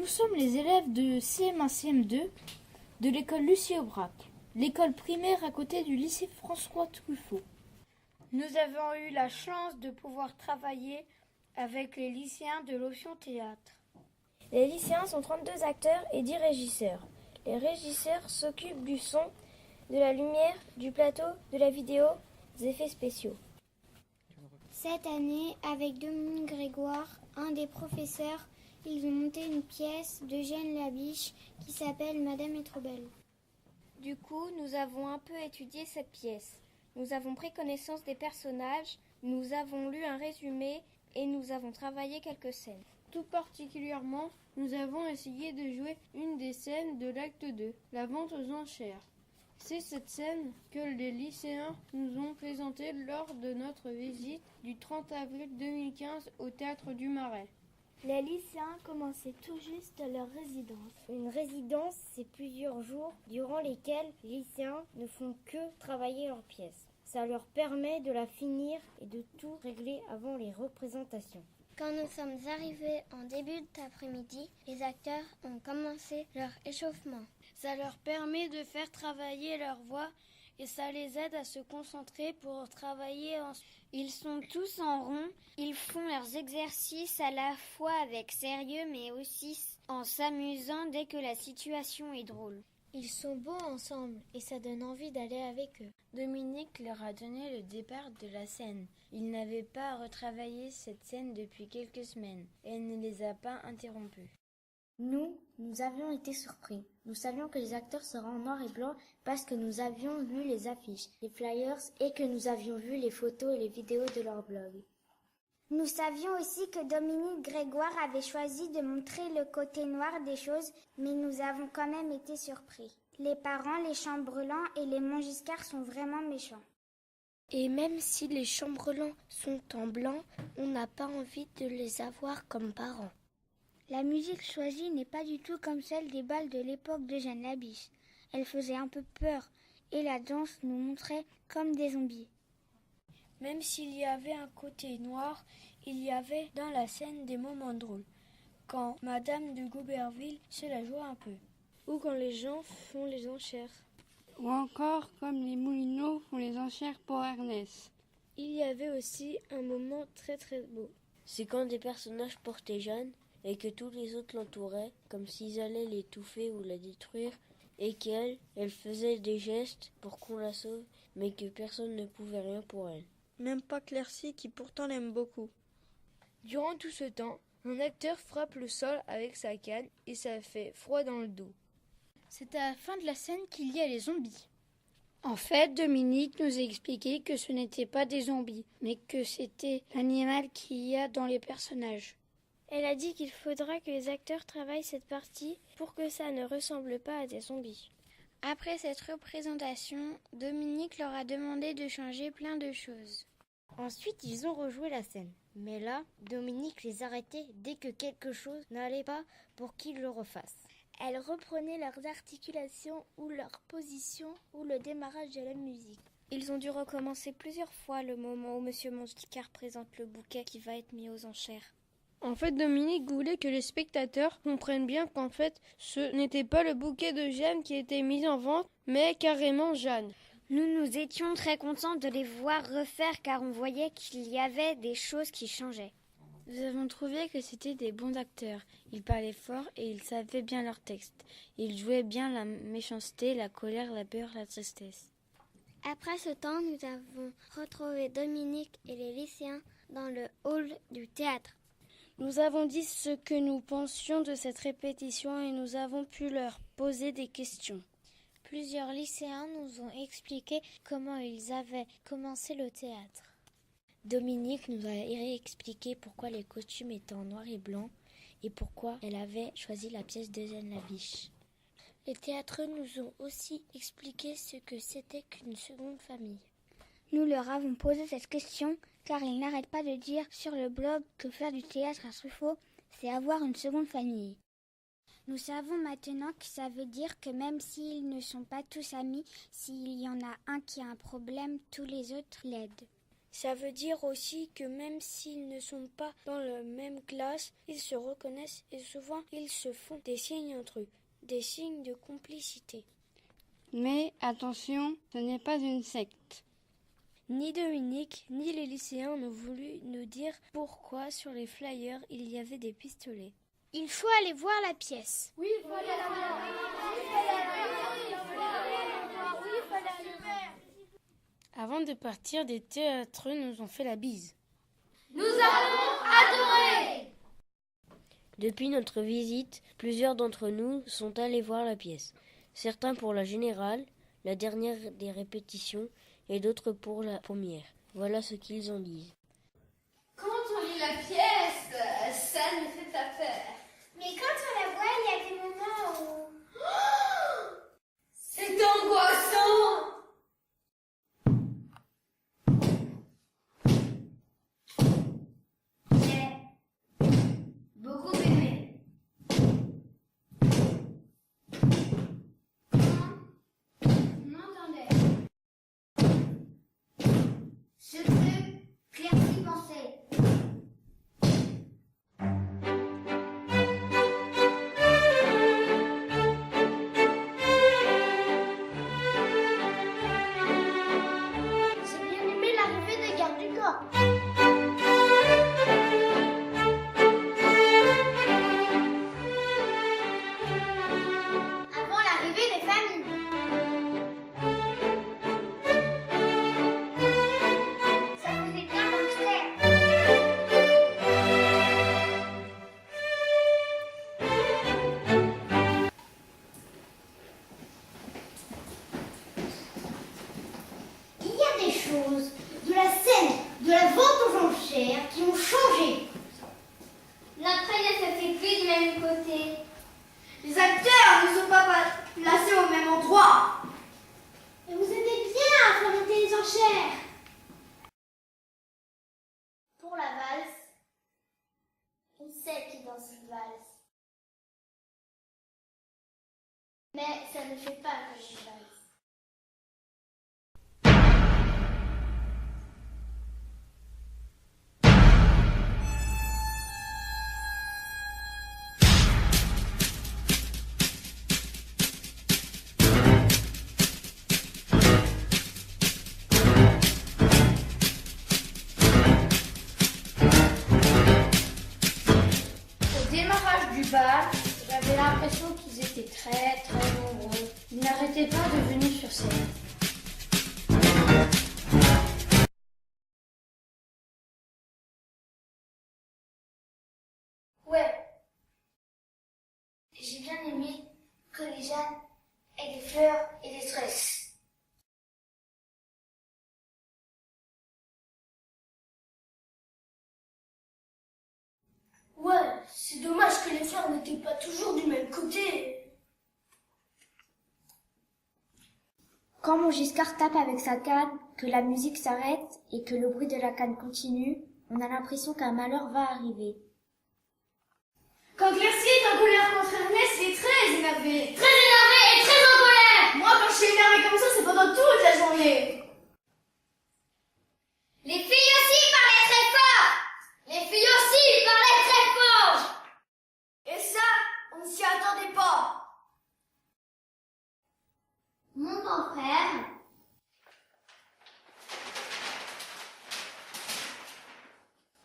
Nous sommes les élèves de CM1 CM2 de l'école Lucie Aubrac, l'école primaire à côté du lycée François Truffaut. Nous avons eu la chance de pouvoir travailler avec les lycéens de l'Option Théâtre. Les lycéens sont 32 acteurs et 10 régisseurs. Les régisseurs s'occupent du son, de la lumière, du plateau, de la vidéo, des effets spéciaux. Cette année, avec Dominique Grégoire, un des professeurs, ils ont monté une pièce d'Eugène Labiche qui s'appelle Madame est trop belle. Du coup, nous avons un peu étudié cette pièce. Nous avons pris connaissance des personnages, nous avons lu un résumé et nous avons travaillé quelques scènes. Tout particulièrement, nous avons essayé de jouer une des scènes de l'acte 2, la vente aux enchères. C'est cette scène que les lycéens nous ont présentée lors de notre visite du 30 avril 2015 au Théâtre du Marais. Les lycéens commençaient tout juste leur résidence. Une résidence, c'est plusieurs jours durant lesquels les lycéens ne font que travailler leur pièce. Ça leur permet de la finir et de tout régler avant les représentations. Quand nous sommes arrivés en début d'après-midi, les acteurs ont commencé leur échauffement. Ça leur permet de faire travailler leur voix et ça les aide à se concentrer pour travailler ensemble. Ils sont tous en rond, ils font leurs exercices à la fois avec sérieux mais aussi en s'amusant dès que la situation est drôle. Ils sont beaux ensemble et ça donne envie d'aller avec eux. Dominique leur a donné le départ de la scène. Ils n'avaient pas retravaillé cette scène depuis quelques semaines et elle ne les a pas interrompus. Nous avions été surpris. Nous savions que les acteurs seraient en noir et blanc parce que nous avions lu les affiches, les flyers et que nous avions vu les photos et les vidéos de leur blog. Nous savions aussi que Dominique Grégoire avait choisi de montrer le côté noir des choses, mais nous avons quand même été surpris. Les parents, les Chamberlain et les Montgiscard sont vraiment méchants. Et même si les Chamberlain sont en blanc, on n'a pas envie de les avoir comme parents. La musique choisie n'est pas du tout comme celle des bals de l'époque d'Eugène Labiche. Elle faisait un peu peur et la danse nous montrait comme des zombies. Même s'il y avait un côté noir, il y avait dans la scène des moments drôles. Quand Madame de Gouberville se la joue un peu. Ou quand les gens font les enchères. Ou encore comme les Moulineaux font les enchères pour Ernest. Il y avait aussi un moment très très beau. C'est quand des personnages portaient Jeanne et que tous les autres l'entouraient, comme s'ils allaient l'étouffer ou la détruire, et elle faisait des gestes pour qu'on la sauve, mais que personne ne pouvait rien pour elle. Même pas Claircy qui pourtant l'aime beaucoup. Durant tout ce temps, un acteur frappe le sol avec sa canne et ça fait froid dans le dos. C'est à la fin de la scène qu'il y a les zombies. En fait, Dominique nous a expliqué que ce n'était pas des zombies, mais que c'était l'animal qu'il y a dans les personnages. Elle a dit qu'il faudra que les acteurs travaillent cette partie pour que ça ne ressemble pas à des zombies. Après cette représentation, Dominique leur a demandé de changer plein de choses. Ensuite, ils ont rejoué la scène. Mais là, Dominique les arrêtait dès que quelque chose n'allait pas pour qu'ils le refassent. Elle reprenait leurs articulations ou leur position ou le démarrage de la musique. Ils ont dû recommencer plusieurs fois le moment où M. Montgiscard présente le bouquet qui va être mis aux enchères. En fait, Dominique voulait que les spectateurs comprennent bien qu'en fait, ce n'était pas le bouquet de Jeanne qui était mis en vente, mais carrément Jeanne. Nous étions très contents de les voir refaire car on voyait qu'il y avait des choses qui changeaient. Nous avons trouvé que c'était des bons acteurs. Ils parlaient fort et ils savaient bien leur texte. Ils jouaient bien la méchanceté, la colère, la peur, la tristesse. Après ce temps, nous avons retrouvé Dominique et les lycéens dans le hall du théâtre. Nous avons dit ce que nous pensions de cette répétition et nous avons pu leur poser des questions. Plusieurs lycéens nous ont expliqué comment ils avaient commencé le théâtre. Dominique nous a expliqué pourquoi les costumes étaient en noir et blanc et pourquoi elle avait choisi la pièce d'Eugène Labiche. Les théâtreux nous ont aussi expliqué ce que c'était qu'une seconde famille. Nous leur avons posé cette question car ils n'arrêtent pas de dire sur le blog que faire du théâtre à Truffaut, c'est avoir une seconde famille. Nous savons maintenant que ça veut dire que même s'ils ne sont pas tous amis, s'il y en a un qui a un problème, tous les autres l'aident. Ça veut dire aussi que même s'ils ne sont pas dans la même classe, ils se reconnaissent et souvent ils se font des signes entre eux, des signes de complicité. Mais attention, ce n'est pas une secte. Ni Dominique, ni les lycéens n'ont voulu nous dire pourquoi sur les flyers il y avait des pistolets. Il faut aller voir la pièce. Oui, il faut aller la voir. Avant de partir, des théâtreux nous ont fait la bise. Nous avons adoré. Depuis notre visite, plusieurs d'entre nous sont allés voir la pièce. Certains pour la générale, la dernière des répétitions, et d'autres pour la première. Voilà ce qu'ils en disent. Quand on lit la pièce, ça nous fait pas peur. Mais quand on la voit, il y a des moments où... C'est angoissant. J'ai beaucoup aimé. On entendait. Ce truc, Claire s'y pensait. J'ai bien aimé l'arrivée des gardes du corps. Avant l'arrivée des familles. Ça faisait bien gangster. Il y a des choses de la scène, de la vente aux enchères qui ont changé. L'entraîneur ne fait plus du même côté. Les acteurs ne sont pas placés au même endroit. Et vous aimez bien à faire monter les enchères. Pour la valse, on sait qui danse une valse. Mais ça ne fait pas comme une valse. Au démarrage du bal, j'avais l'impression qu'ils étaient très très nombreux. Ils n'arrêtaient pas de venir sur scène. Ouais. J'ai bien aimé que les jeunes aient des fleurs et des tresses. Ouais, c'est dommage que les fleurs n'étaient pas toujours du même côté. Quand mon Giscard tape avec sa canne, que la musique s'arrête et que le bruit de la canne continue, on a l'impression qu'un malheur va arriver. Quand Claire-Cy est en colère contre Ernest, il est très énervé. Très énervé et très en colère. Moi, quand je suis énervé comme ça, c'est pendant toute la journée. Les filles aussi parlaient très fort. Les filles aussi parlaient très fort. Et ça, on ne s'y attendait pas. Mon grand frère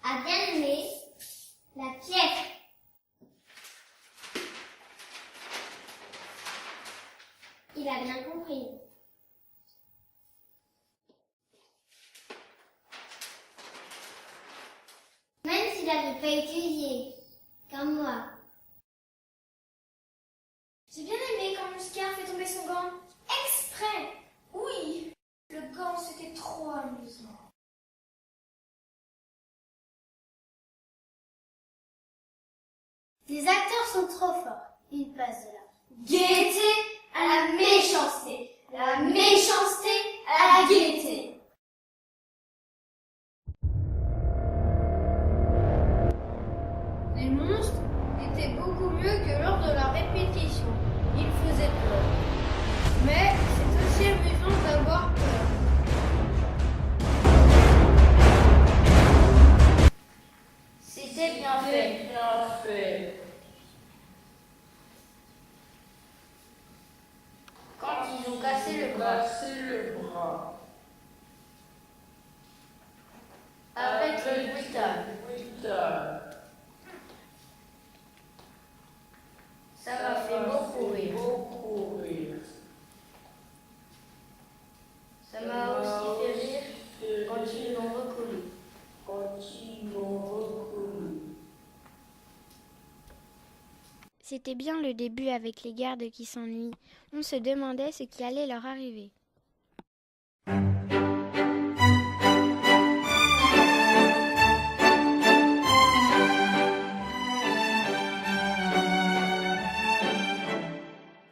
a bien aimé la pièce. Il a bien compris. Même s'il n'avait pas étudié, comme moi. J'ai bien aimé quand Muscard fait tomber son gant. Exprès. Oui, le gant c'était trop amusant. Les acteurs sont trop forts. Ils passent de la gaieté à la méchanceté. La méchanceté à la gaieté. Les monstres étaient beaucoup mieux que lors de la répétition. Ils faisaient peur. Mais c'est aussi amusant d'avoir peur. C'est bien fait. Quand ils ont cassé le bras. Avec le bruitage. Ça m'a fait beaucoup rire. Ça m'a aussi fait rire quand ils l'ont recollé. C'était bien le début avec les gardes qui s'ennuient. On se demandait ce qui allait leur arriver.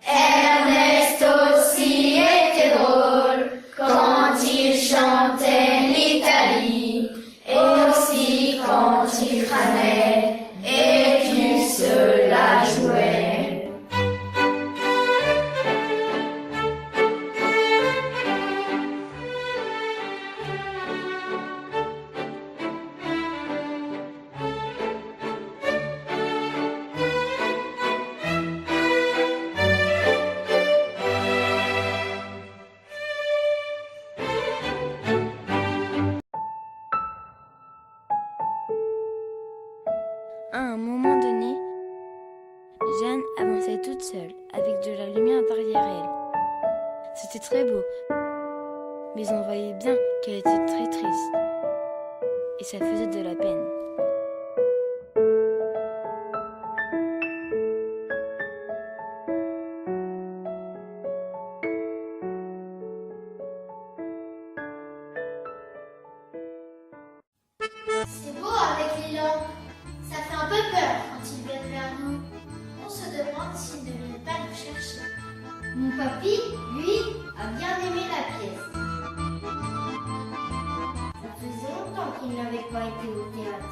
Ernest aussi était drôle quand il chantait l'Italie et aussi quand il crânait et qu'il se la jouait. À un moment donné, Jeanne avançait toute seule, avec de la lumière derrière elle. C'était très beau, mais on voyait bien qu'elle était très triste, et ça faisait de la peine. C'est beau avec les lampes. Ça fait un peu peur quand ils viennent vers nous. On se demande s'ils ne viennent pas nous chercher. Mon papy, lui, a bien aimé la pièce. Ça faisait longtemps qu'il n'avait pas été au théâtre.